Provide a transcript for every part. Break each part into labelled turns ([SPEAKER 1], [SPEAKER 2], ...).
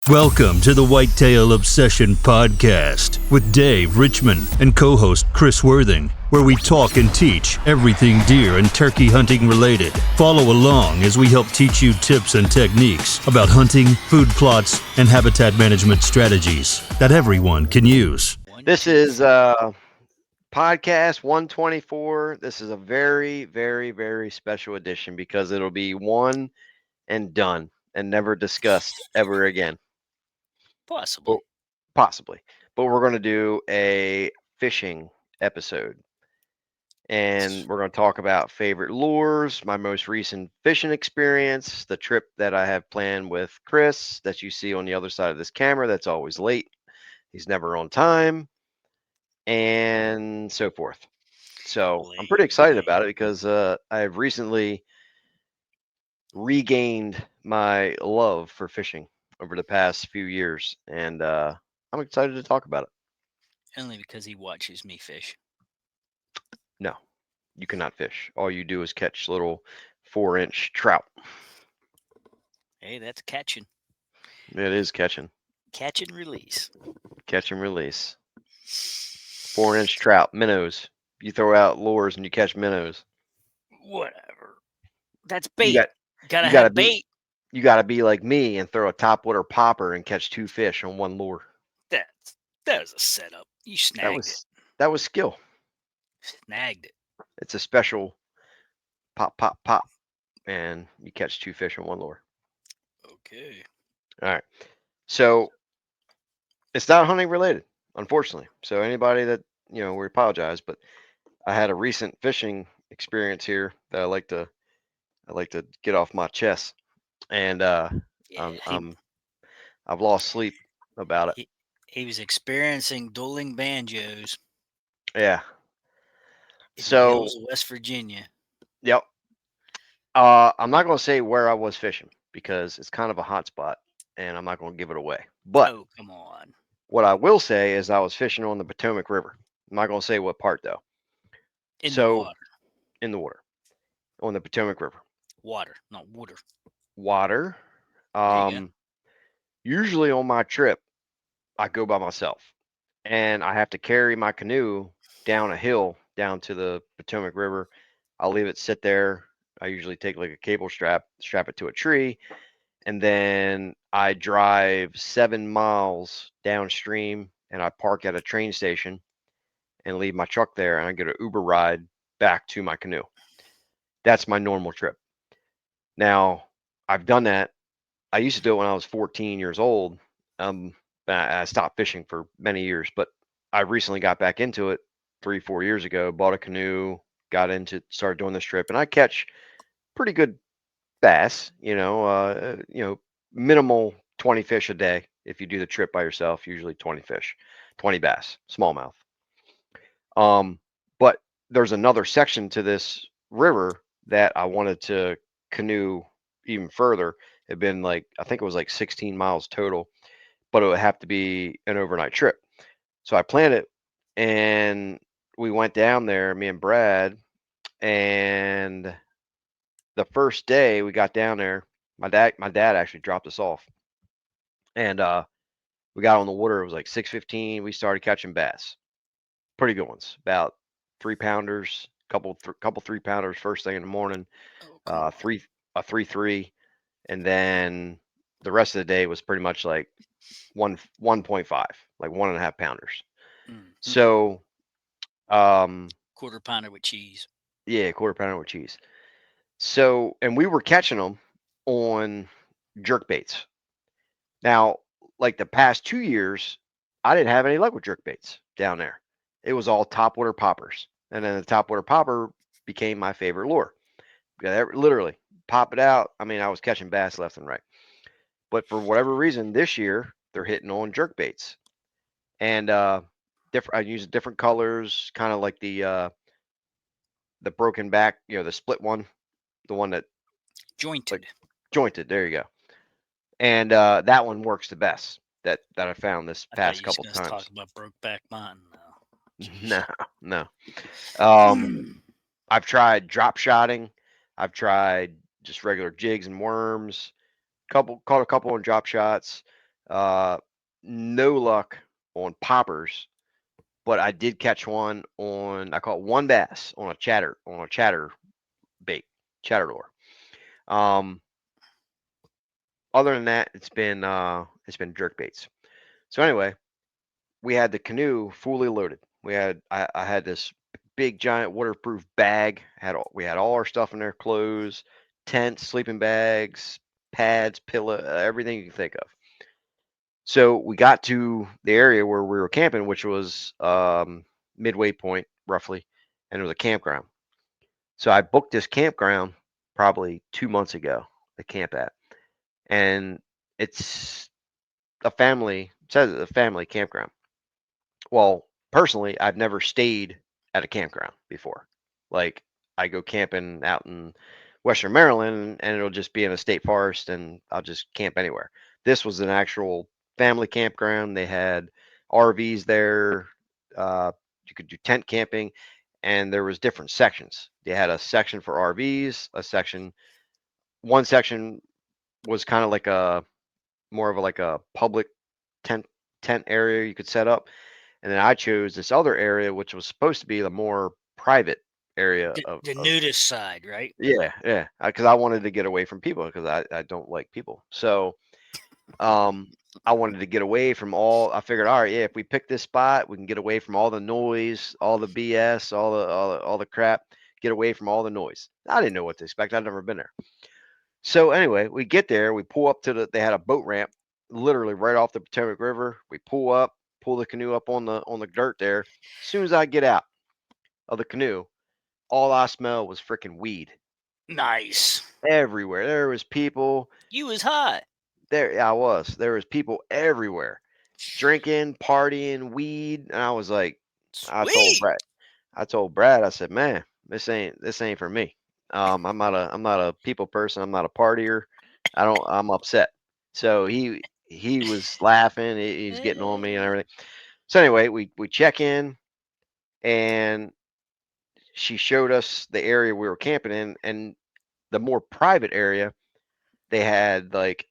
[SPEAKER 1] Welcome to the Whitetail Obsession Podcast with Dave Richmond and co-host Chris Worthing, where we talk and teach everything deer and turkey hunting related. Follow along as we help teach you tips and techniques about hunting, food plots, and habitat management strategies that everyone can use.
[SPEAKER 2] This is podcast 124. This is a very, very, very special edition because it'll be one and done and never discussed ever again.
[SPEAKER 3] Possibly.
[SPEAKER 2] Possibly. But we're going to do a fishing episode. And we're going to talk about favorite lures, my most recent fishing experience, the trip that I have planned with Chris that you see on the other side of this camera that's always late. He's never on time, and so forth. So I'm pretty excited about it because I've recently regained my love for fishing over the past few years, and I'm excited to talk about it.
[SPEAKER 3] Only because he watches me fish.
[SPEAKER 2] No, you cannot fish. All you do is catch little 4-inch trout.
[SPEAKER 3] Hey, that's catching.
[SPEAKER 2] It is catching.
[SPEAKER 3] Catch and release.
[SPEAKER 2] Catch and release. 4-inch trout, minnows. You throw out lures and you catch minnows.
[SPEAKER 3] Whatever. That's bait. Gotta
[SPEAKER 2] you
[SPEAKER 3] have bait.
[SPEAKER 2] You gotta be like me and throw a topwater popper and catch 2 fish on one lure.
[SPEAKER 3] That was a setup. You snagged it.
[SPEAKER 2] That was skill.
[SPEAKER 3] Snagged it.
[SPEAKER 2] It's a special pop, pop, pop, and you catch 2 fish on one lure.
[SPEAKER 3] Okay.
[SPEAKER 2] All right. So it's not hunting related, unfortunately. So anybody that, we apologize, but I had a recent fishing experience here that I like to get off my chest. And I've lost sleep about it.
[SPEAKER 3] He was experiencing dueling banjos.
[SPEAKER 2] Yeah.
[SPEAKER 3] In
[SPEAKER 2] So
[SPEAKER 3] the hills of West Virginia.
[SPEAKER 2] Yep. I'm not going to say where I was fishing because it's kind of a hot spot, and I'm not going to give it away. But
[SPEAKER 3] come on.
[SPEAKER 2] What I will say is I was fishing on the Potomac River. I'm not going to say what part though.
[SPEAKER 3] In the
[SPEAKER 2] water, on the Potomac River.
[SPEAKER 3] Water, not water.
[SPEAKER 2] Water. Usually on my trip, I go by myself, and I have to carry my canoe down a hill down to the Potomac River. I'll leave it sit there. I usually take like a cable strap it to a tree, and then I drive 7 miles downstream and I park at a train station and leave my truck there, and I get an Uber ride back to my canoe. That's my normal trip. Now, I've done that. I used to do it when I was 14 years old. I stopped fishing for many years, but I recently got back into it 3-4 years ago, bought a canoe, started doing this trip, and I catch pretty good bass, minimal 20 fish a day. If you do the trip by yourself, usually 20 fish, 20 bass, smallmouth. But there's another section to this river that I wanted to canoe even further. It'd been I think it was 16 miles total, but it would have to be an overnight trip. So I planned it, and we went down there, me and Brad, and the first day we got down there, my dad actually dropped us off, and we got on the water. It was 6:15. We started catching bass, pretty good ones, about 3-pounders, couple 3-pounders first thing in the morning, 3-3, and then the rest of the day was pretty much 1.5, 1.5 pounders.
[SPEAKER 3] Mm-hmm.
[SPEAKER 2] So,
[SPEAKER 3] quarter pounder with cheese.
[SPEAKER 2] Yeah, quarter pounder with cheese. So, and we were catching them on jerk baits. Now, the past 2 years, I didn't have any luck with jerk baits down there. It was all topwater poppers. And then the topwater popper became my favorite lure. Literally, pop it out. I mean, I was catching bass left and right. But for whatever reason, this year, they're hitting on jerk baits. And I use different colors, kind of like the broken back, the split one. The one that
[SPEAKER 3] jointed.
[SPEAKER 2] There you go. And that one works the best that I found this past couple times.
[SPEAKER 3] Talk about Brokeback Mountain.
[SPEAKER 2] No. I've tried drop shotting. I've tried just regular jigs and worms. Caught a couple on drop shots. Uh, no luck on poppers, but I did catch one on. I caught one bass on a chatter bait, chatter lure. Um, Other than that, it's been jerk baits. So anyway, we had the canoe fully loaded. I had this big giant waterproof bag. We had all our stuff in there, clothes, tents, sleeping bags, pads, pillow, everything you can think of. So we got to the area where we were camping, which was midway point roughly, and it was a campground. So I booked this campground probably 2 months ago to camp at, and it's says it's a family campground. Well, personally, I've never stayed at a campground before. Like I go camping out in Western Maryland and it'll just be in a state forest and I'll just camp anywhere. This was an actual family campground. They had RVs there. Uh, you could do tent camping and there was different sections. They had a section for RVs, one section was kind of like a more of a like a public tent tent area you could set up. And then I chose this other area, which was supposed to be the more private area
[SPEAKER 3] The
[SPEAKER 2] of
[SPEAKER 3] nudist side, right?
[SPEAKER 2] yeah, because I wanted to get away from people because I don't like people. So um, I wanted to get away from all. I figured, all right, yeah, if we pick this spot, we can get away from all the noise, all the BS, all the crap. Get away from all the noise. I didn't know what to expect. I'd never been there. So anyway, we get there. We pull up to they had a boat ramp, literally right off the Potomac River. We pull up, pull the canoe up on the dirt there. As soon as I get out of the canoe, all I smell was freaking weed
[SPEAKER 3] Nice.
[SPEAKER 2] everywhere. There was people
[SPEAKER 3] You was hot.
[SPEAKER 2] there. Yeah, I was. There was people everywhere, drinking, partying, weed, and I was like, I told
[SPEAKER 3] Sweet.
[SPEAKER 2] Brad, I said, man, this ain't for me. I'm not a people person. I'm not a partier. I'm upset. So he was laughing. He's getting on me and everything. So anyway, we check in and she showed us the area we were camping in and the more private area they had like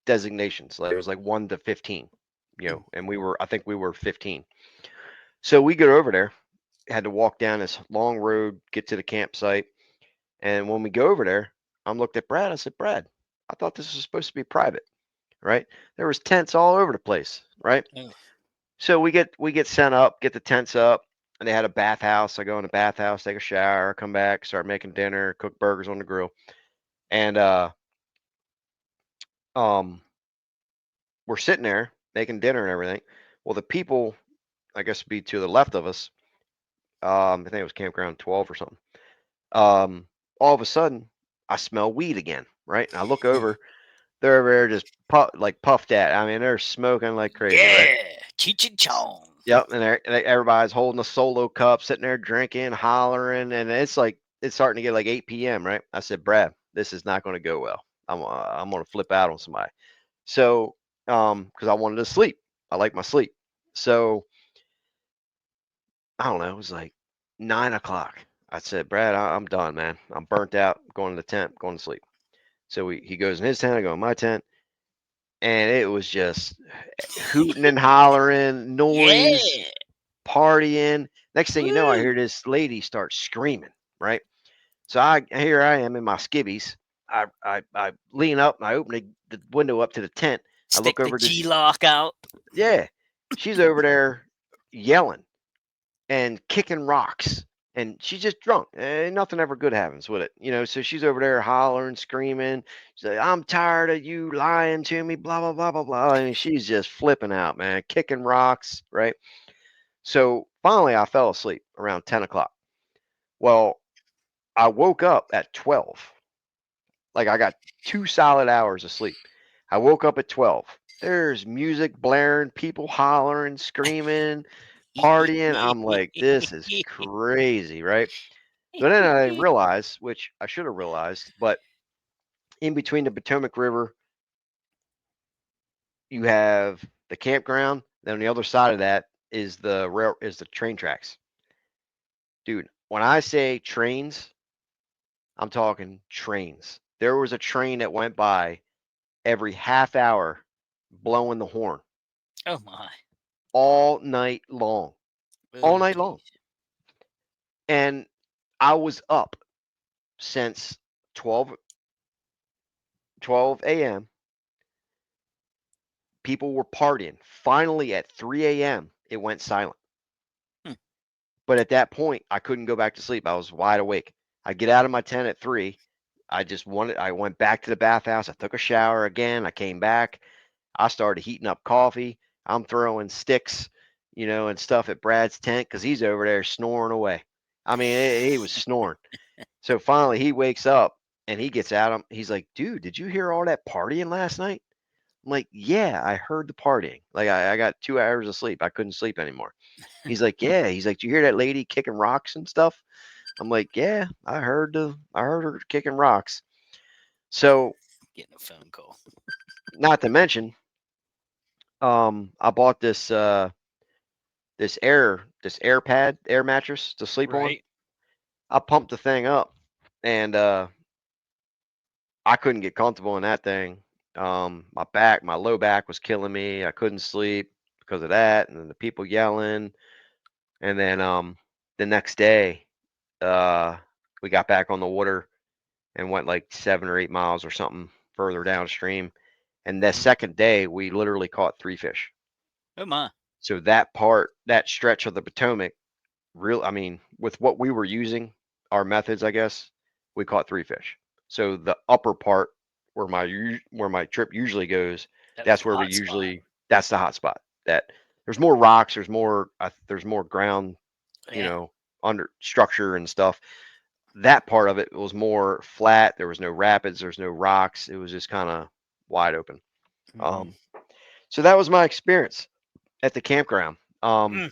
[SPEAKER 2] designations like it was like 1 to 15, and I think we were 15. So we go over there, had to walk down this long road, get to the campsite, and when we go over there, I'm looked at Brad. I said, Brad, I thought this was supposed to be private, right? There was tents all over the place, right?
[SPEAKER 3] Oh,
[SPEAKER 2] So we get sent up, get the tents up, and they had a bathhouse. I go in the bathhouse, take a shower, come back, start making dinner, cook burgers on the grill, and um, we're sitting there making dinner and everything. Well, the people, I guess, be to the left of us. I think it was campground 12 or something. Um, all of a sudden, I smell weed again, right? And I look over, they're over there just puffed at. I mean, they're smoking like crazy, right?
[SPEAKER 3] yeah. Cheech and Chong.
[SPEAKER 2] Yep, and everybody's holding a solo cup, sitting there drinking, hollering, and it's starting to get like 8 p.m. Right? I said, Brad, this is not going to go well. I'm going to flip out on somebody. So, because I wanted to sleep, I like my sleep. So I don't know. It was like 9 o'clock. I said, Brad, I'm done, man. I'm burnt out. Going to the tent, going to sleep. So he goes in his tent, I go in my tent, and it was just hooting and hollering, noise,
[SPEAKER 3] Yeah.
[SPEAKER 2] partying. Next thing you know, I
[SPEAKER 3] Woo.
[SPEAKER 2] hear this lady start screaming, right? So here I am in my skivvies. I lean up and I open the window up to the tent. I
[SPEAKER 3] Stick
[SPEAKER 2] look
[SPEAKER 3] the
[SPEAKER 2] over to
[SPEAKER 3] G lock out.
[SPEAKER 2] yeah, she's over there yelling and kicking rocks. And she's just drunk. Nothing ever good happens with it. So she's over there hollering, screaming. She's like, I'm tired of you lying to me, blah, blah, blah, blah, blah. I mean, she's just flipping out, man, kicking rocks, right? So finally, I fell asleep around 10 o'clock. Well, I woke up at 12. Like I got 2 solid hours of sleep. I woke up at 12. There's music blaring, people hollering, screaming, partying. I'm like, this is crazy, right? So then I realized, which I should have realized, but in between the Potomac River, you have the campground. Then on the other side of that is the train tracks. Dude, when I say trains, I'm talking trains. There was a train that went by every half hour blowing the horn
[SPEAKER 3] Oh my.
[SPEAKER 2] all night long, all
[SPEAKER 3] Oh
[SPEAKER 2] night long.
[SPEAKER 3] geez.
[SPEAKER 2] And I was up since 12 a.m. People were partying. Finally, at 3 a.m., it went silent.
[SPEAKER 3] Hmm.
[SPEAKER 2] But at that point, I couldn't go back to sleep. I was wide awake. I get out of my tent at 3. I went back to the bathhouse. I took a shower again. I came back. I started heating up coffee. I'm throwing sticks, and stuff at Brad's tent because he's over there snoring away. I mean, he was snoring. So finally, he wakes up and he gets out. He's like, "Dude, did you hear all that partying last night?" I'm like, "Yeah, I heard the partying. Like, I got 2 hours of sleep. I couldn't sleep anymore." He's like, "Yeah." He's like, "Do you hear that lady kicking rocks and stuff?" I'm like, "Yeah, I heard her kicking rocks." So,
[SPEAKER 3] Getting a phone call.
[SPEAKER 2] not to mention, I bought this air mattress to sleep on.
[SPEAKER 3] Right.
[SPEAKER 2] I pumped the thing up, and I couldn't get comfortable in that thing. My low back was killing me. I couldn't sleep because of that, and then the people yelling. And then the next day, uh, we got back on the water and went like 7 or 8 miles or something further downstream. And the
[SPEAKER 3] Hmm.
[SPEAKER 2] second day, we literally caught 3 fish.
[SPEAKER 3] Oh my.
[SPEAKER 2] So that stretch of the Potomac, I mean, with what we were using, our methods, I guess, we caught 3 fish. So the upper part where my trip usually goes,
[SPEAKER 3] That was
[SPEAKER 2] that's
[SPEAKER 3] the
[SPEAKER 2] where
[SPEAKER 3] hot spot.
[SPEAKER 2] that's the hot spot. That there's more rocks, there's more ground, you
[SPEAKER 3] Yeah.
[SPEAKER 2] know, under structure and stuff. That part of it was more flat. There was no rapids. There's no rocks. It was just kind of wide open.
[SPEAKER 3] Hmm.
[SPEAKER 2] Um, so that was my experience at the campground.
[SPEAKER 3] Mm,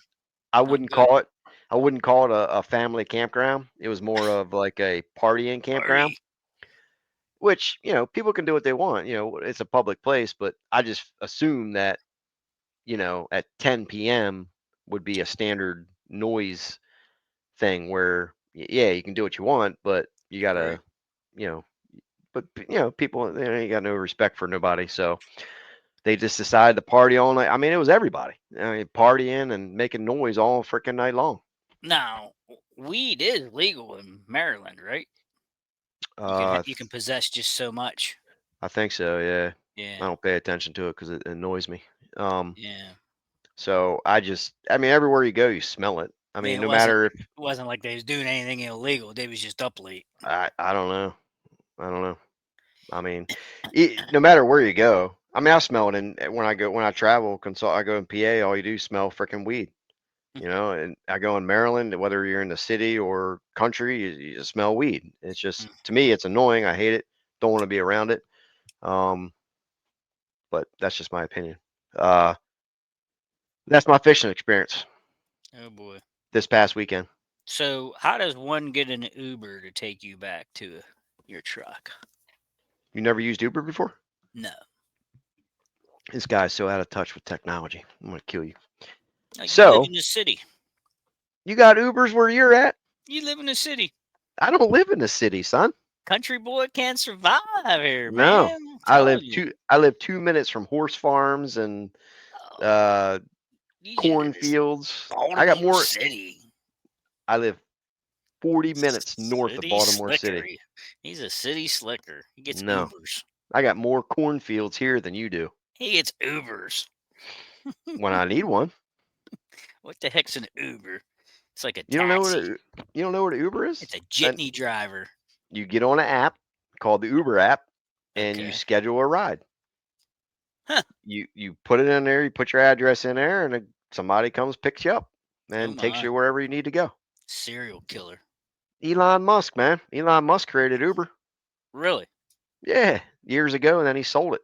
[SPEAKER 2] I
[SPEAKER 3] not
[SPEAKER 2] wouldn't
[SPEAKER 3] good.
[SPEAKER 2] call it I wouldn't call it a family campground. It was more of like a partying campground,
[SPEAKER 3] Party.
[SPEAKER 2] which, people can do what they want. It's a public place, but I just assume that, at 10 p.m. would be a standard noise thing where, yeah, you can do what you want, but you
[SPEAKER 3] Right.
[SPEAKER 2] gotta, you know, people, you got no respect for nobody. So they just decided to party all night. I mean, it was everybody. I mean, partying and making noise all freaking night long.
[SPEAKER 3] Now, weed is legal in Maryland, right?
[SPEAKER 2] Uh,
[SPEAKER 3] You can possess just so much.
[SPEAKER 2] I think so, yeah. I
[SPEAKER 3] Yeah.
[SPEAKER 2] don't pay attention to it because it annoys me. Um,
[SPEAKER 3] Yeah.
[SPEAKER 2] so I mean, everywhere you go, you smell it. I
[SPEAKER 3] I mean,
[SPEAKER 2] mean, no matter if
[SPEAKER 3] it wasn't like they was doing anything illegal. They was just up late.
[SPEAKER 2] I don't know, I don't know. I mean, no matter where you go, I mean, I smell it. And when I travel, I go in PA, all you do is smell freaking weed. And I go in Maryland, whether you're in the city or country, you just smell weed. It's just to me, it's annoying. I hate it. Don't want to be around it. Um, but that's just my opinion. Uh, That's my fishing experience
[SPEAKER 3] Oh boy.
[SPEAKER 2] this past weekend.
[SPEAKER 3] So, how does one get an Uber to take you back to your truck?
[SPEAKER 2] You never used Uber before?
[SPEAKER 3] No.
[SPEAKER 2] This guy's so out of touch with technology. I'm gonna kill you.
[SPEAKER 3] You live
[SPEAKER 2] So
[SPEAKER 3] in the city.
[SPEAKER 2] you got Ubers where you're at?
[SPEAKER 3] You live in the city.
[SPEAKER 2] I don't live in the city, son.
[SPEAKER 3] Country boy can't survive here,
[SPEAKER 2] No,
[SPEAKER 3] man. I'm telling you.
[SPEAKER 2] I live 2 minutes from horse farms and
[SPEAKER 3] Oh,
[SPEAKER 2] uh,
[SPEAKER 3] you just
[SPEAKER 2] cornfields.
[SPEAKER 3] Baltimore City.
[SPEAKER 2] I live 40 minutes north of
[SPEAKER 3] City
[SPEAKER 2] Baltimore
[SPEAKER 3] slicker.
[SPEAKER 2] City.
[SPEAKER 3] He's a city slicker. He gets
[SPEAKER 2] No,
[SPEAKER 3] Ubers.
[SPEAKER 2] I got more cornfields here than you do.
[SPEAKER 3] He gets Ubers.
[SPEAKER 2] When I need one.
[SPEAKER 3] What the heck's an Uber? It's like a
[SPEAKER 2] You don't know what
[SPEAKER 3] taxi.
[SPEAKER 2] a you don't know what an Uber is?
[SPEAKER 3] It's a
[SPEAKER 2] And
[SPEAKER 3] jitney driver.
[SPEAKER 2] you get on an app called the Uber app and you
[SPEAKER 3] Okay.
[SPEAKER 2] schedule a ride.
[SPEAKER 3] Huh.
[SPEAKER 2] You put it in there, you put your address in there, and somebody comes, picks you up,
[SPEAKER 3] Oh
[SPEAKER 2] and takes
[SPEAKER 3] my.
[SPEAKER 2] you wherever you need to go.
[SPEAKER 3] Serial killer.
[SPEAKER 2] Elon Musk, man. Elon Musk created Uber.
[SPEAKER 3] Really?
[SPEAKER 2] Yeah, years ago, and then he sold it.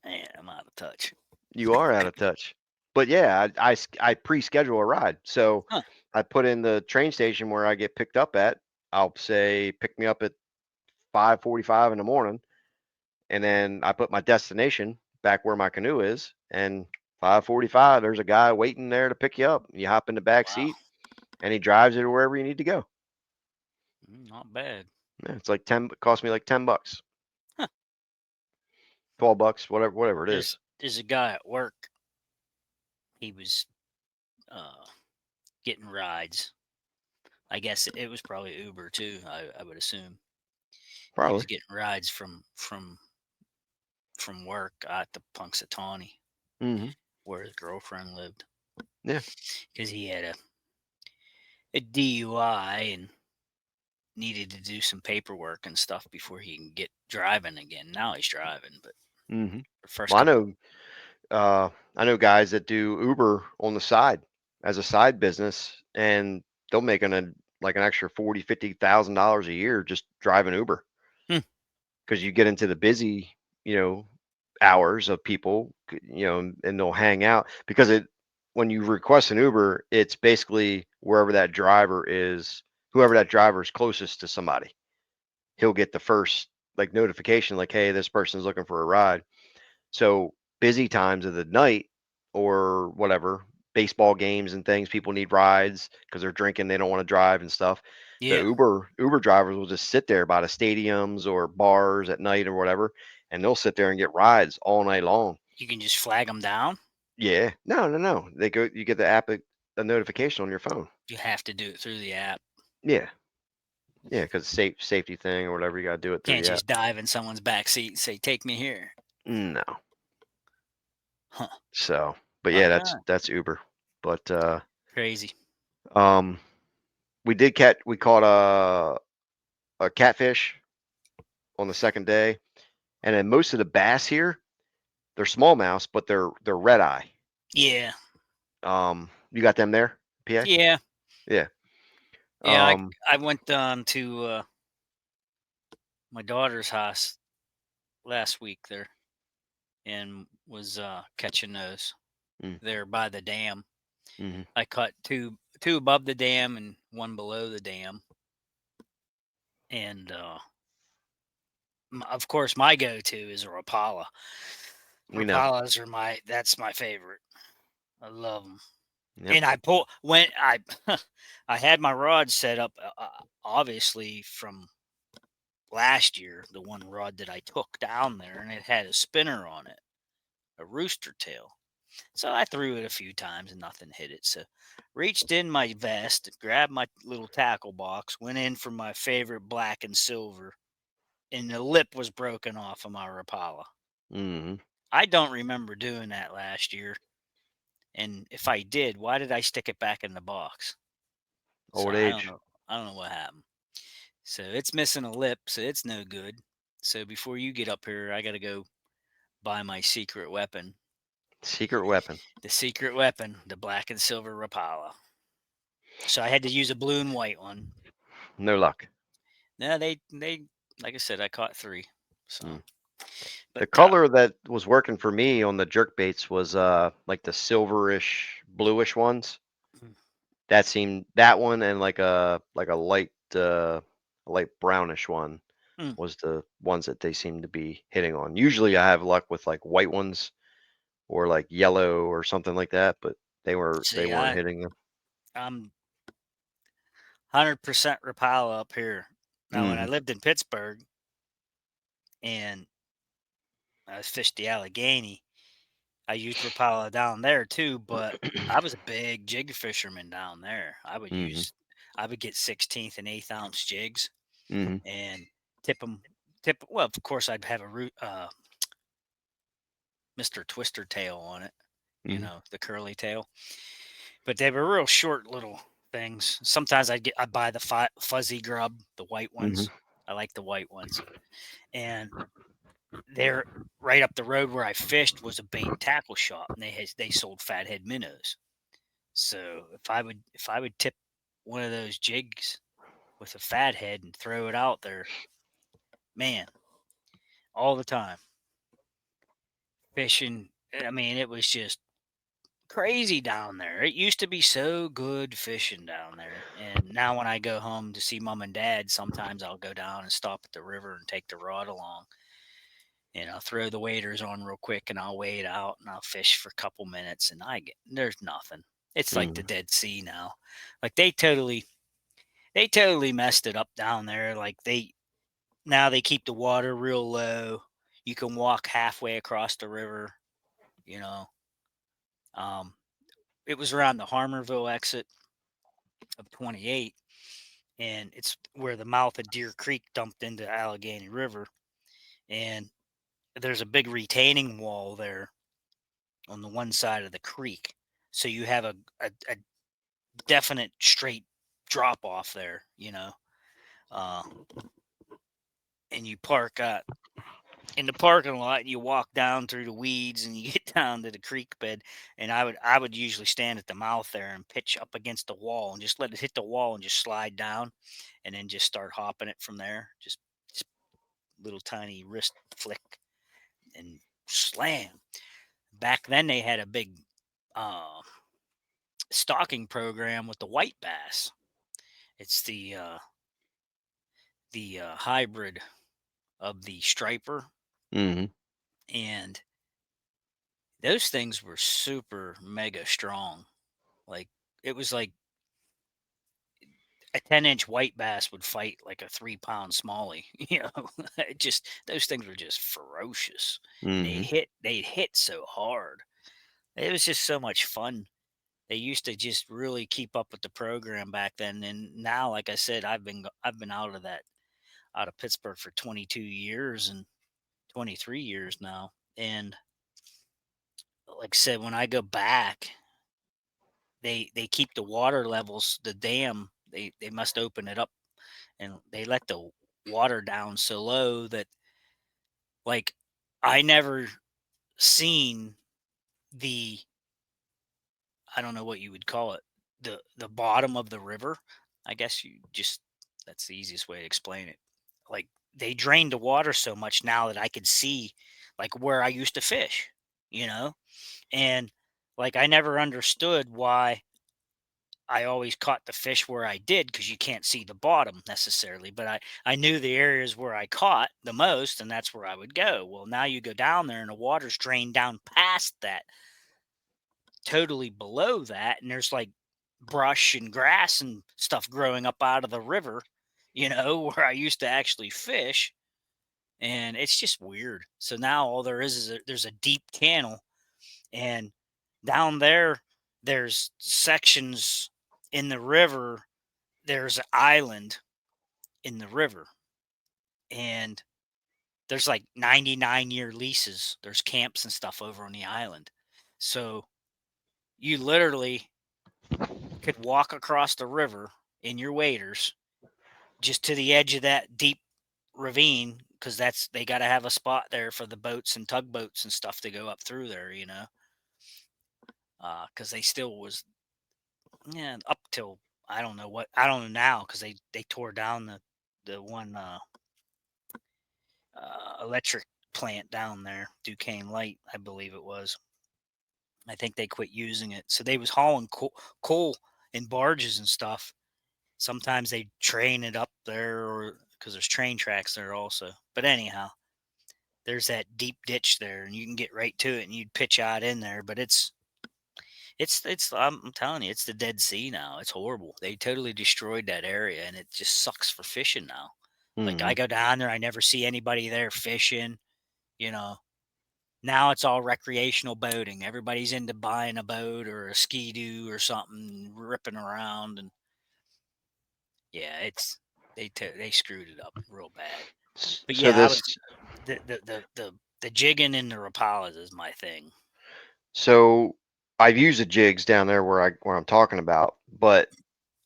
[SPEAKER 3] Man, I'm out of touch.
[SPEAKER 2] You are out of touch. But yeah, I pre-schedule a ride. So
[SPEAKER 3] Huh.
[SPEAKER 2] I put in the train station where I get picked up at. I'll say pick me up at 5:45 in the morning, and then I put my destination back where my canoe is, and 5:45 there's a guy waiting there to pick you up. You hop in the back
[SPEAKER 3] Wow.
[SPEAKER 2] seat, and he drives you to wherever you need to go.
[SPEAKER 3] Not bad.
[SPEAKER 2] Yeah, it's like 10, it cost me like $10,
[SPEAKER 3] Huh.
[SPEAKER 2] $12, whatever it
[SPEAKER 3] Just
[SPEAKER 2] is.
[SPEAKER 3] there's a guy at work. He was getting rides. I guess it was probably Uber too. I would assume he was
[SPEAKER 2] Probably.
[SPEAKER 3] getting rides from work at the Punxsutawney
[SPEAKER 2] Mm-hmm.
[SPEAKER 3] where his girlfriend lived
[SPEAKER 2] Yeah.
[SPEAKER 3] because he had a DUI and needed to do some paperwork and stuff before he can get driving again. Now he's driving, but
[SPEAKER 2] Mm-hmm.
[SPEAKER 3] the first
[SPEAKER 2] Well,
[SPEAKER 3] couple,
[SPEAKER 2] I know guys that do Uber on the side as a side business, and they'll make like an extra 40, $50,000 a year just driving Uber
[SPEAKER 3] Hmm.
[SPEAKER 2] because you get into the busy, you know, hours of people, and they'll hang out because when you request an Uber, it's basically wherever that driver is, whoever that driver is closest to somebody, he'll get the first like notification, like, hey, this person's looking for a ride. So busy times of the night or whatever, baseball games and things, people need rides because they're drinking, they don't want to drive and stuff. The
[SPEAKER 3] yeah,
[SPEAKER 2] Uber drivers will just sit there by the stadiums or bars at night or whatever, and they'll sit there and get rides all night long.
[SPEAKER 3] you can just flag them down.
[SPEAKER 2] Yeah. No, no, no. You get the a notification on your phone.
[SPEAKER 3] You have to do it through the app.
[SPEAKER 2] Yeah. Yeah, because safety thing or whatever, you gotta do it through
[SPEAKER 3] Can't
[SPEAKER 2] the app.
[SPEAKER 3] just dive in someone's back seat and say, "Take me here."
[SPEAKER 2] No.
[SPEAKER 3] Huh?
[SPEAKER 2] So, but yeah,
[SPEAKER 3] Okay,
[SPEAKER 2] that's Uber. But
[SPEAKER 3] crazy.
[SPEAKER 2] um we caught a catfish on the second day, and then most of the bass here, they're smallmouth, but they're red eye.
[SPEAKER 3] Yeah,
[SPEAKER 2] You got them there, PA?
[SPEAKER 3] yeah,
[SPEAKER 2] Yeah.
[SPEAKER 3] yeah.
[SPEAKER 2] Um,
[SPEAKER 3] I went down to my daughter's house last week there and was catching those
[SPEAKER 2] mm,
[SPEAKER 3] there by the dam.
[SPEAKER 2] mhm.
[SPEAKER 3] I caught two above the dam and one below the dam, and of course my go-to is a Rapala.
[SPEAKER 2] We know.
[SPEAKER 3] Rapalas are that's my favorite. I love them.
[SPEAKER 2] Yep.
[SPEAKER 3] And I pull when I I had my rod set up obviously from last year, the one rod that I took down there, and it had a spinner on it, a rooster tail. So I threw it a few times and nothing hit it. So reached in my vest, grabbed my little tackle box, went in for my favorite black and silver, and the lip was broken off of my Rapala.
[SPEAKER 2] Mhm.
[SPEAKER 3] I don't remember doing that last year. And if I did, why did I stick it back in the box? So
[SPEAKER 2] Old
[SPEAKER 3] I don't
[SPEAKER 2] age.
[SPEAKER 3] know. I don't know what happened. So it's missing a lip, so it's no good. So before you get up here, I got to go buy my secret weapon.
[SPEAKER 2] Secret weapon.
[SPEAKER 3] The secret weapon, the black and silver Rapala. So I had to use a blue and white one.
[SPEAKER 2] No luck.
[SPEAKER 3] No, they like I said, I caught three. So,
[SPEAKER 2] Mm.
[SPEAKER 3] but
[SPEAKER 2] The color that was working for me on the jerk baits was like the silverish, bluish ones.
[SPEAKER 3] mm,
[SPEAKER 2] That one and like a light brownish one
[SPEAKER 3] mm.
[SPEAKER 2] was the ones that they seem to be hitting on. Usually I have luck with like white ones or like yellow or something like that, but they
[SPEAKER 3] See,
[SPEAKER 2] weren't hitting them.
[SPEAKER 3] I'm 100% Rapala up here. Now, when I
[SPEAKER 2] Mhm.
[SPEAKER 3] lived in Pittsburgh and I fished the Allegheny, I used Rapala down there too. But I was a big jig fisherman down there.
[SPEAKER 2] Mhm.
[SPEAKER 3] I would get 16th and 1/8 ounce jigs
[SPEAKER 2] Mhm.
[SPEAKER 3] and tip them. Well, of course, I'd have a Mr. Twister tail on it,
[SPEAKER 2] Mhm.
[SPEAKER 3] the curly tail. But they were real short little things. Sometimes I'd buy the fuzzy grub, the white
[SPEAKER 2] Mhm.
[SPEAKER 3] ones. I like the white ones. And there, right up the road where I fished was a bait and tackle shop, and they sold fathead minnows. So if I would tip one of those jigs with a fathead and throw it out there, man, all the time fishing. I mean, it was just crazy down there. It used to be so good fishing down there. And now when I go home to see mom and dad, sometimes I'll go down and stop at the river and take the rod along. And I'll throw the waders on real quick and I'll wade out and I'll fish for a couple minutes and there's nothing. It's like the
[SPEAKER 2] Mhm.
[SPEAKER 3] Dead Sea now. Like they totally messed it up down there. Like now they keep the water real low. You can walk halfway across the river you know. It was around the Harmerville exit of 28, and it's where the mouth of Deer Creek dumped into Allegheny River. And there's a big retaining wall there on the one side of the creek. So you have a definite straight drop off there, uh, and you park in the parking lot, and you walk down through the weeds and you get down to the creek bed. And I would usually stand at the mouth there and pitch up against the wall and just let it hit the wall and just slide down, and then just start hopping it from there. Just little tiny wrist flick and slam. Back then they had a big uh, stocking program with the white bass. It's the hybrid of the striper,
[SPEAKER 2] Mm-hmm.
[SPEAKER 3] and those things were super mega strong. Like, it was like a 10-inch white bass would fight like a 3-pound smallie. Just those things were just ferocious, and
[SPEAKER 2] Mm-hmm.
[SPEAKER 3] they'd hit so hard. It was just so much fun. They used to just really keep up with the program back then, and now, like I said, I've been out of Pittsburgh for 22 years and 23 years now. And like I said, when I go back, they keep the water levels, the dam, they must open it up, and they let the water down so low that, like, I never seen the, I don't know what you would call it, the bottom of the river. I guess that's the easiest way to explain it. Like, they drained the water so much now that I could see, like, where I used to fish, you know? And, like, I never understood why I always caught the fish where I did, because you can't see the bottom necessarily, but I knew the areas where I caught the most, and that's where I would go. Well, now you go down there and the water's drained down past that, totally below that, and there's like brush and grass and stuff growing up out of the river, where I used to actually fish, and it's just weird. So now all there is there's a deep channel, and down there there's sections in the river. There's an island in the river, and there's like 99-year leases. There's camps and stuff over on the island. So you literally could walk across the river in your waders just to the edge of that deep ravine, because they got to have a spot there for the boats and tugboats and stuff to go up through there, because they still was, yeah, up till, I don't know now, because they tore down the one electric plant down there, Duquesne Light, I believe it was. I think they quit using it, so they was hauling coal in barges and stuff. Sometimes they train it up there, or because there's train tracks there also. But anyhow, there's that deep ditch there, and you can get right to it, and you'd pitch out in there. But it's I'm telling you, it's the Dead Sea now. It's horrible. They totally destroyed that area, and it just sucks for fishing now. Like,
[SPEAKER 2] Mm-hmm.
[SPEAKER 3] I go down there, I never see anybody there fishing. You know, now it's all recreational boating. Everybody's into buying a boat or a ski-doo or something, ripping around, and yeah, they screwed it up real bad. But
[SPEAKER 2] So
[SPEAKER 3] yeah, I
[SPEAKER 2] this,
[SPEAKER 3] was the jigging and the Rapalas is my thing.
[SPEAKER 2] so I've used the jigs down there where I'm talking about, but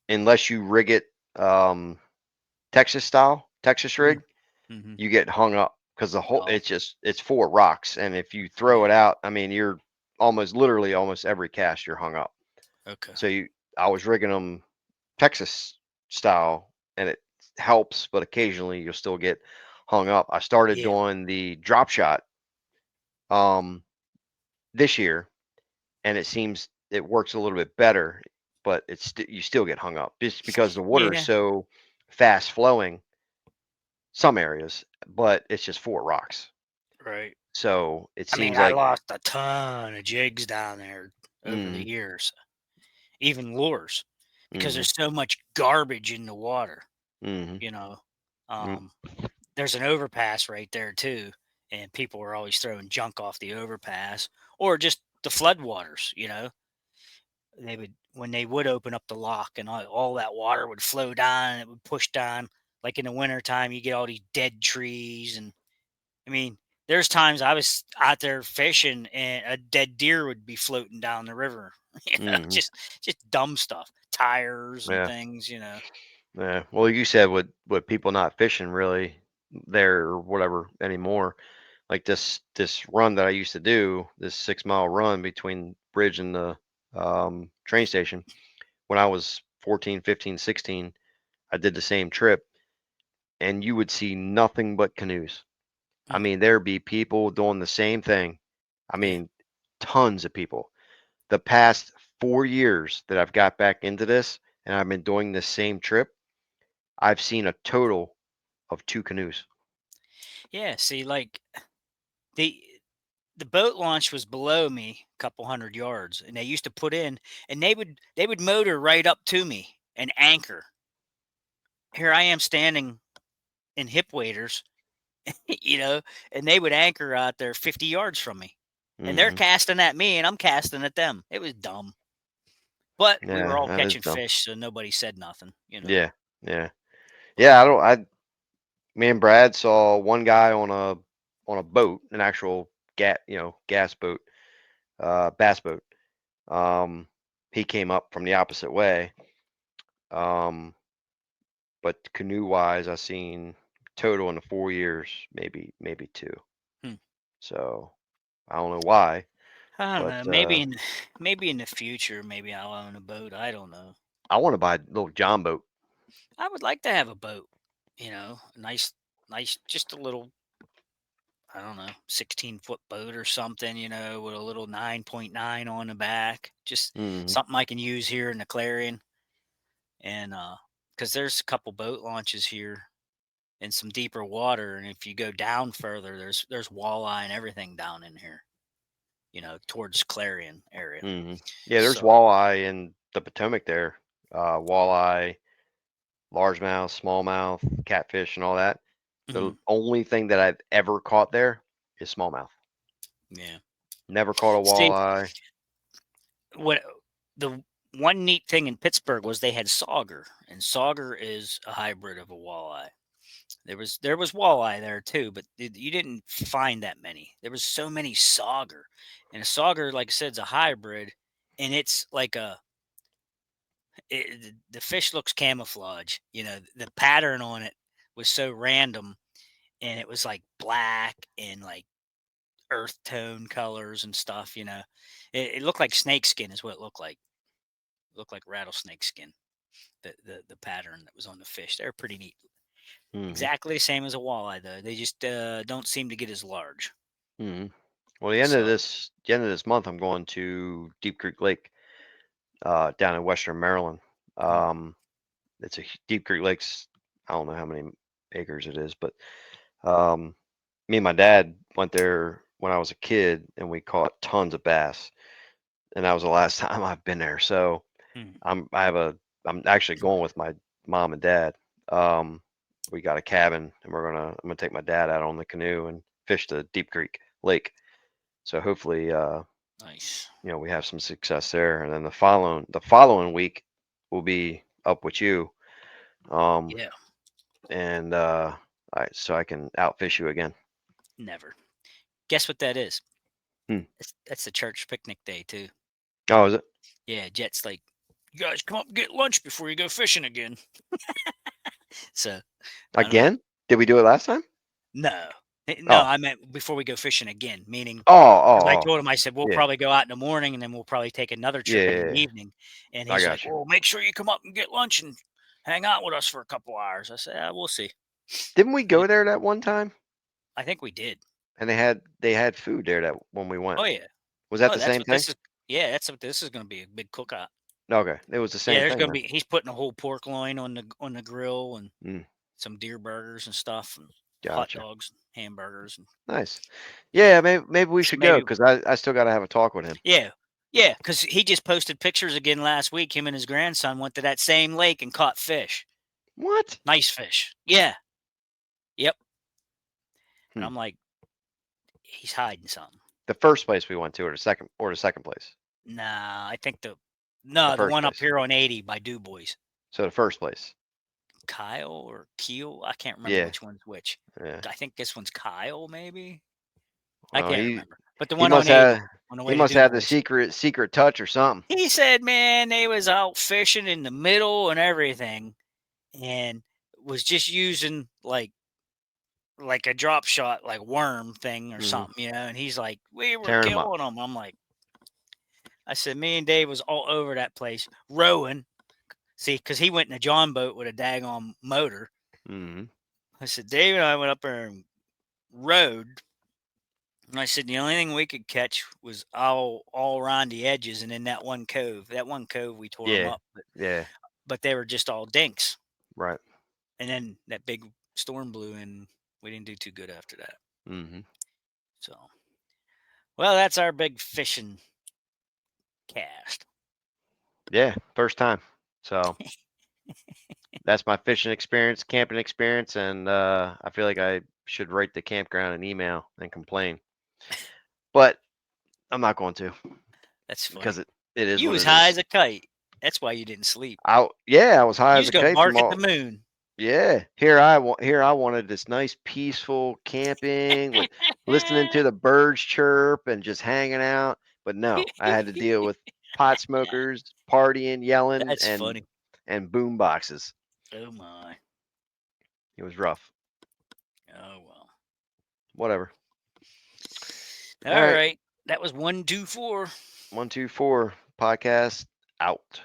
[SPEAKER 2] unless you rig it Texas style, Texas rig,
[SPEAKER 3] Mm-hmm.
[SPEAKER 2] you get hung up because the whole
[SPEAKER 3] Oh,
[SPEAKER 2] it's four rocks, and if you throw it
[SPEAKER 3] yeah.
[SPEAKER 2] out, I mean, you're almost every cast you're hung up.
[SPEAKER 3] Okay.
[SPEAKER 2] So I was rigging them Texas style, and it helps, but occasionally you'll still get hung up. I started
[SPEAKER 3] Yeah.
[SPEAKER 2] doing the drop shot um this year, and it seems it works a little bit better, but you still get hung up just because the water is
[SPEAKER 3] Yeah.
[SPEAKER 2] so fast flowing some areas, but it's just four rocks.
[SPEAKER 3] Right.
[SPEAKER 2] So it
[SPEAKER 3] I mean,
[SPEAKER 2] seems
[SPEAKER 3] I
[SPEAKER 2] like,
[SPEAKER 3] lost a ton of jigs down there over the
[SPEAKER 2] mm,
[SPEAKER 3] years, even lures, because
[SPEAKER 2] mm,
[SPEAKER 3] there's so much garbage in the water.
[SPEAKER 2] mm,
[SPEAKER 3] You know,
[SPEAKER 2] mm,
[SPEAKER 3] um, there's an overpass right there too, and people are always throwing junk off the overpass, or just the floodwaters. They would, when they would open up the lock and all that water would flow down and it would push down. Like in the wintertime, you get all these dead trees. And I mean, there's times I was out there fishing and a dead deer would be floating down the river.
[SPEAKER 2] Hmm.
[SPEAKER 3] Just dumb stuff, tires and
[SPEAKER 2] Yeah.
[SPEAKER 3] things.
[SPEAKER 2] Yeah. Well, you said with people not fishing really there or whatever anymore. Like this run that I used to do, this 6 mile run between bridge and the train station. When I was 14, 15, 16, I did the same trip, and you would see nothing but canoes. I
[SPEAKER 3] Mm,
[SPEAKER 2] mean, there'd be people doing the same thing. I
[SPEAKER 3] yeah,
[SPEAKER 2] mean, tons of people. The past 4 years that I've got back into this and I've been doing this same trip, I've seen a total of 2 canoes.
[SPEAKER 3] yeah. See, like the the boat launch was below me a couple hundred yards, and they used to put in, and they would motor right up to me and anchor. Here I am standing in hip waders, you know, and they would anchor out there 50 yards from me. And they're
[SPEAKER 2] Hmm.
[SPEAKER 3] casting at me and I'm casting at them. It was dumb. But we were
[SPEAKER 2] Yeah,
[SPEAKER 3] all
[SPEAKER 2] that is
[SPEAKER 3] catching
[SPEAKER 2] dumb.
[SPEAKER 3] fish, so nobody said nothing.
[SPEAKER 2] Yeah, yeah,
[SPEAKER 3] But
[SPEAKER 2] yeah. I don't. Me and Brad saw one guy on a boat, an actual gas boat, bass boat. Um, he came up from the opposite way. Um, but canoe wise, I seen total in the 4 years, maybe two.
[SPEAKER 3] hmm,
[SPEAKER 2] So I don't know why,
[SPEAKER 3] I don't
[SPEAKER 2] but
[SPEAKER 3] know. Maybe in the future, maybe I'll own a boat. I don't know.
[SPEAKER 2] I want to buy a little John boat.
[SPEAKER 3] I would like to have a boat, nice, just a little, I don't know, 16-foot boat or something, with a little 9.9 on the back. Just
[SPEAKER 2] Hmm.
[SPEAKER 3] something I can use here in the Clarion. And because there's a couple boat launches here in some deeper water. And if you go down further, there's walleye and everything down in here, towards Clarion area.
[SPEAKER 2] Hmm. Yeah, there's
[SPEAKER 3] So,
[SPEAKER 2] walleye in the Potomac there. Walleye, largemouth, smallmouth, catfish, and all that. The
[SPEAKER 3] mhm,
[SPEAKER 2] only thing that I've ever caught there is smallmouth.
[SPEAKER 3] yeah.
[SPEAKER 2] Never caught a
[SPEAKER 3] See,
[SPEAKER 2] walleye.
[SPEAKER 3] what the one neat thing in Pittsburgh was they had sauger, and sauger is a hybrid of a walleye. There was walleye there too, but you didn't find that many. There was so many sauger, and a sauger, like I said, is a hybrid, and it's like the fish looks camouflage. The pattern on it was so random, and it was like black and like earth tone colors and stuff. It looked like snake skin is what it looked like. It looked like rattlesnake skin. The pattern that was on the fish. They're pretty neat.
[SPEAKER 2] Hmm.
[SPEAKER 3] Exactly the same as a walleye, though. They just don't seem to get as large.
[SPEAKER 2] Hmm. Well, the end of this month, I'm going to Deep Creek Lake, down in Western Maryland.
[SPEAKER 3] Mm,
[SPEAKER 2] Um, Deep Creek Lake's, I don't know how many acres it is, but um, me and my dad went there when I was a kid, and we caught tons of bass, and that was the last time I've been there. So
[SPEAKER 3] mm,
[SPEAKER 2] I'm actually going with my mom and dad. Um, we got a cabin, and I'm gonna take my dad out on the canoe and fish the Deep Creek Lake. So hopefully,
[SPEAKER 3] nice.
[SPEAKER 2] we have some success there, and then the following week we'll be up with you, um,
[SPEAKER 3] Yeah,
[SPEAKER 2] and so I can outfish you again.
[SPEAKER 3] never. Guess what that is?
[SPEAKER 2] Hmm.
[SPEAKER 3] That's the church picnic day too.
[SPEAKER 2] Oh, is it
[SPEAKER 3] Yeah, Jet's like, you guys come up and get lunch before you go fishing again. So I don't know.
[SPEAKER 2] again? Did we do it last time?
[SPEAKER 3] No, no,
[SPEAKER 2] Oh,
[SPEAKER 3] I meant before we go fishing again. Meaning,
[SPEAKER 2] oh,
[SPEAKER 3] because I
[SPEAKER 2] oh, oh.
[SPEAKER 3] told him, I said we'll
[SPEAKER 2] Yeah,
[SPEAKER 3] probably go out in the morning and then we'll probably take another
[SPEAKER 2] yeah,
[SPEAKER 3] trip in
[SPEAKER 2] yeah,
[SPEAKER 3] the
[SPEAKER 2] yeah.
[SPEAKER 3] evening. And
[SPEAKER 2] I
[SPEAKER 3] he's like,
[SPEAKER 2] got you.
[SPEAKER 3] well, make sure you come up and get lunch and hang out with us for a couple hours. I said, we'll see.
[SPEAKER 2] Didn't we
[SPEAKER 3] Yeah,
[SPEAKER 2] go there that one time?
[SPEAKER 3] I think we did.
[SPEAKER 2] And they had food there that when we
[SPEAKER 3] Oh
[SPEAKER 2] went.
[SPEAKER 3] yeah.
[SPEAKER 2] Was that
[SPEAKER 3] Oh,
[SPEAKER 2] the
[SPEAKER 3] that's
[SPEAKER 2] same
[SPEAKER 3] what
[SPEAKER 2] thing?
[SPEAKER 3] this is. Yeah, that's what this is going to be, a big cookout.
[SPEAKER 2] Okay, it was the
[SPEAKER 3] Yeah,
[SPEAKER 2] same
[SPEAKER 3] there's
[SPEAKER 2] thing
[SPEAKER 3] going to
[SPEAKER 2] then.
[SPEAKER 3] be. He's putting a whole pork loin on the grill and
[SPEAKER 2] Mm,
[SPEAKER 3] some deer burgers and stuff and hot
[SPEAKER 2] gotcha.
[SPEAKER 3] dogs, hamburgers, and
[SPEAKER 2] Nice.
[SPEAKER 3] yeah.
[SPEAKER 2] Yeah, maybe we
[SPEAKER 3] So
[SPEAKER 2] should go
[SPEAKER 3] maybe,
[SPEAKER 2] because I still got to have a talk with him.
[SPEAKER 3] yeah, yeah, because he just posted pictures again last week. Him and his grandson went to that same lake and caught fish.
[SPEAKER 2] What?
[SPEAKER 3] Nice fish. Yeah. Yep. And
[SPEAKER 2] Hmm.
[SPEAKER 3] I'm like, he's hiding something.
[SPEAKER 2] The first place we went to, or the second place.
[SPEAKER 3] Nah, I think the
[SPEAKER 2] first
[SPEAKER 3] one up
[SPEAKER 2] place.
[SPEAKER 3] here on 80 by Du Bois.
[SPEAKER 2] So the first place.
[SPEAKER 3] Kyle or Keel? I can't remember
[SPEAKER 2] Yeah.
[SPEAKER 3] which one's which.
[SPEAKER 2] Yeah.
[SPEAKER 3] I think this one's Kyle, maybe.
[SPEAKER 2] Well,
[SPEAKER 3] I can't remember. But the
[SPEAKER 2] he
[SPEAKER 3] one
[SPEAKER 2] must
[SPEAKER 3] on 80
[SPEAKER 2] have
[SPEAKER 3] on the
[SPEAKER 2] he
[SPEAKER 3] way to
[SPEAKER 2] must
[SPEAKER 3] Du
[SPEAKER 2] have the
[SPEAKER 3] Bois.
[SPEAKER 2] secret touch or something.
[SPEAKER 3] He said, man, they was out fishing in the middle and everything, and was just using like a drop shot, like worm thing or something, and he's like, we were
[SPEAKER 2] Tearing 'em up.
[SPEAKER 3] killing them. I'm like, I said, me and Dave was all over that place rowing. See, because he went in a John boat with a daggone motor.
[SPEAKER 2] Mm-hmm.
[SPEAKER 3] I said, Dave and I went up there and rowed. And I said, the only thing we could catch was all around the edges and in that one cove. That one cove, we tore them
[SPEAKER 2] Yeah.
[SPEAKER 3] up.
[SPEAKER 2] Yeah.
[SPEAKER 3] But they were just all dinks.
[SPEAKER 2] Right.
[SPEAKER 3] And then that big storm blew and we didn't do too good after that.
[SPEAKER 2] Mm-hmm.
[SPEAKER 3] So, well, that's our big fishing cast.
[SPEAKER 2] Yeah, first time. So that's my fishing experience, camping experience, and I feel like I should write the campground an email and complain. But I'm not going to.
[SPEAKER 3] That's funny.
[SPEAKER 2] Because it is
[SPEAKER 3] You
[SPEAKER 2] what
[SPEAKER 3] was
[SPEAKER 2] it
[SPEAKER 3] high
[SPEAKER 2] is.
[SPEAKER 3] as a kite. That's why you didn't sleep.
[SPEAKER 2] I was high
[SPEAKER 3] You
[SPEAKER 2] as
[SPEAKER 3] was
[SPEAKER 2] a
[SPEAKER 3] gonna
[SPEAKER 2] kite
[SPEAKER 3] bark
[SPEAKER 2] from
[SPEAKER 3] at
[SPEAKER 2] all.
[SPEAKER 3] the moon.
[SPEAKER 2] Yeah, here I wanted this nice peaceful camping with listening to the birds chirp and just hanging out. But no, I had to deal with pot smokers, partying, yelling,
[SPEAKER 3] That's funny.
[SPEAKER 2] and boom boxes.
[SPEAKER 3] Oh my.
[SPEAKER 2] It was rough.
[SPEAKER 3] Oh well.
[SPEAKER 2] Whatever.
[SPEAKER 3] All right. That was 1, 2, 4.
[SPEAKER 2] 1, 2, 4 podcast out.